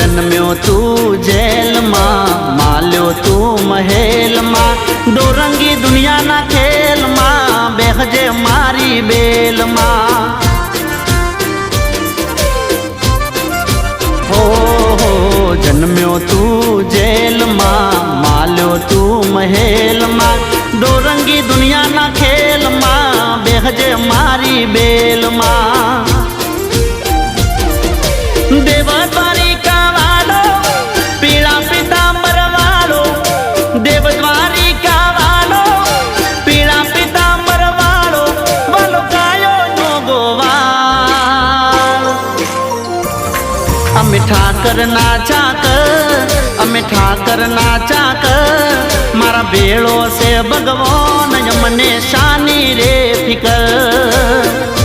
जन्म्यो तू जेल मां, माल्यो तू महल मां, डोरंगी दुनिया ना खेल मां, बेहजे मारी बेल मां। हो जन्म्यो तू जेल मां, माल्यो तू महल मां, डोरंगी दुनिया ना खेल मां, बेहजे मारी बेल मां। देवद्वारिका वालो पीड़ा पीतांबर वालो, देवद्वारिका वालो पीड़ा पीतांबर वालो, वालो गायो नो गोवाल। अमे ठाकर नाचा कर, अमे ठाकर नाचा कर, मारा बेड़ो से भगवान यमने शानी रे फिकर।